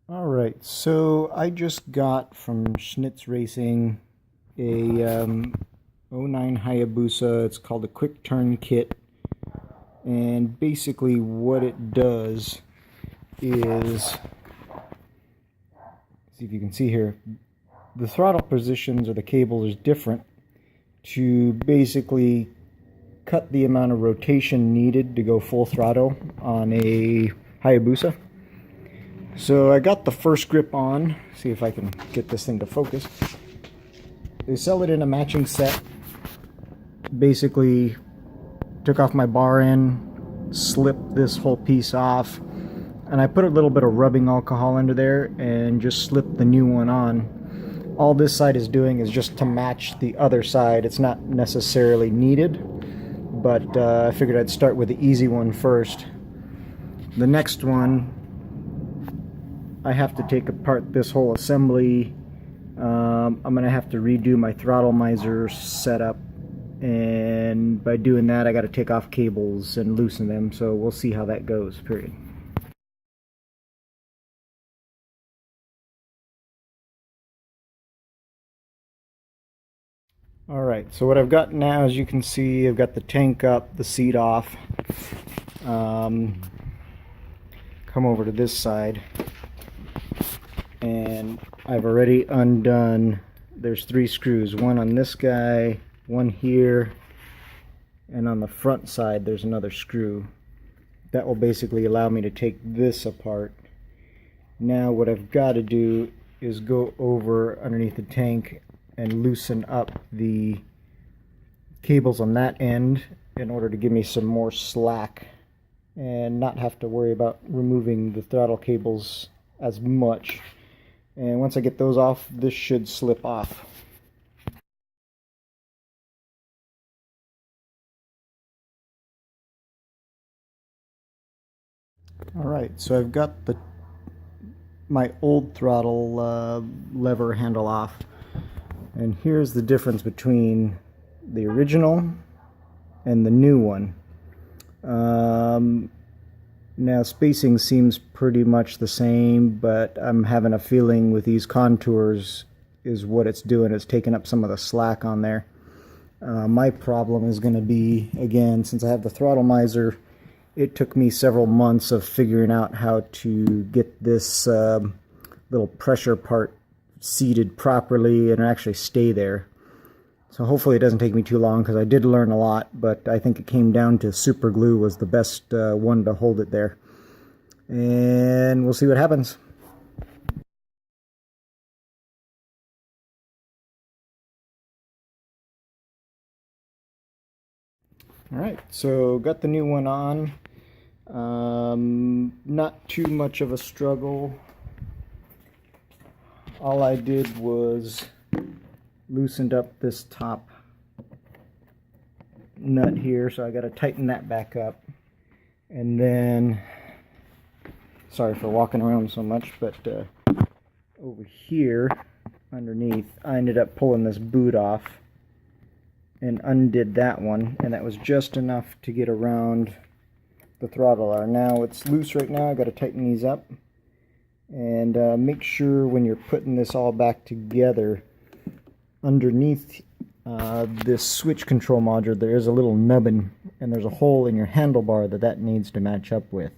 Alright, so I just got from Schnitz Racing a '09 Hayabusa. It's called a quick turn kit, and basically what it does is, see if you can see here, the throttle positions or the cable is different to basically cut the amount of rotation needed to go full throttle on a Hayabusa. So I got the first grip on, see if I can get this thing to focus. They sell it in a matching set. Basically took off my bar end, slipped this whole piece off, and I put a little bit of rubbing alcohol under there and just slipped the new one on. All this side is doing is just to match the other side. It's not necessarily needed, but I figured I'd start with the easy one first. The next one, I have to take apart this whole assembly. I'm going to have to redo my throttle miser setup, and by doing that I got to take off cables and loosen them, so we'll see how that goes, period. Alright, so what I've got now, as you can see, I've got the tank up, the seat off. Come over to this side, and I've already undone, there's 3 screws, one on this guy, one here, and on the front side there's another screw. That will basically allow me to take this apart. Now what I've got to do is go over underneath the tank and loosen up the cables on that end in order to give me some more slack and not have to worry about removing the throttle cables as much. And once I get those off, this should slip off. Alright, so I've got my old throttle lever handle off, and here's the difference between the original and the new one. Now spacing seems pretty much the same, but I'm having a feeling with these contours is what it's doing. It's taking up some of the slack on there. My problem is going to be, again, since I have the throttle miser, it took me several months of figuring out how to get this little pressure part seated properly and actually stay there. So hopefully it doesn't take me too long, because I did learn a lot, but I think it came down to super glue was the best one to hold it there. And we'll see what happens. Alright, so got the new one on. Not too much of a struggle. All I did was loosened up this top nut here, so I got to tighten that back up, and then, sorry for walking around so much, but over here underneath I ended up pulling this boot off and undid that one, and that was just enough to get around the throttle arm. Now it's loose right now. I got to tighten these up, and make sure when you're putting this all back together, underneath this switch control module there is a little nubbin, and there's a hole in your handlebar that needs to match up with.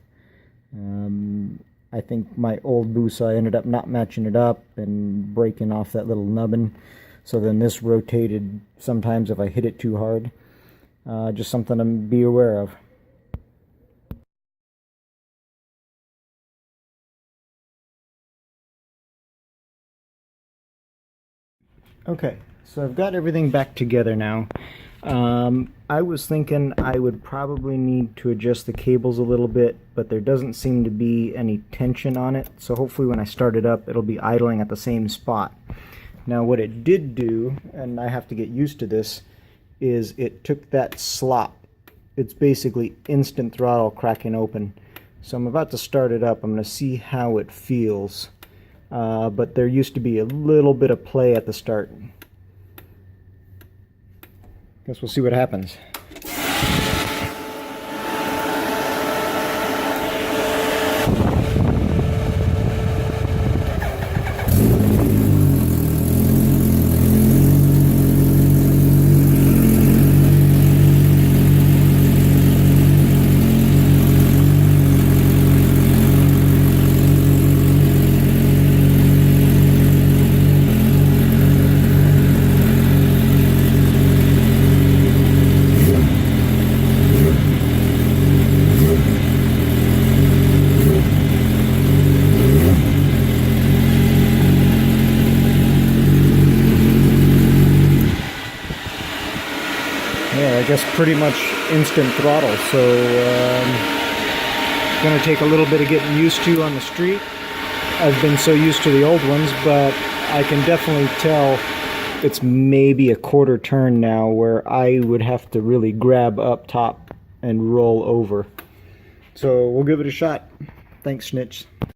I think my old Busa, I ended up not matching it up and breaking off that little nubbin, so then this rotated sometimes if I hit it too hard. Just something to be aware of. Okay, so I've got everything back together now. I was thinking I would probably need to adjust the cables a little bit, but there doesn't seem to be any tension on it, so hopefully when I start it up it'll be idling at the same spot. Now what it did do, and I have to get used to this, is it took that slop. It's basically instant throttle cracking open. So I'm about to start it up. I'm going to see how it feels. But there used to be a little bit of play at the start. Guess we'll see what happens. guess pretty much instant throttle. So it's going to take a little bit of getting used to on the street. I've been so used to the old ones, but I can definitely tell it's maybe a quarter turn now where I would have to really grab up top and roll over. So we'll give it a shot. Thanks, Snitch.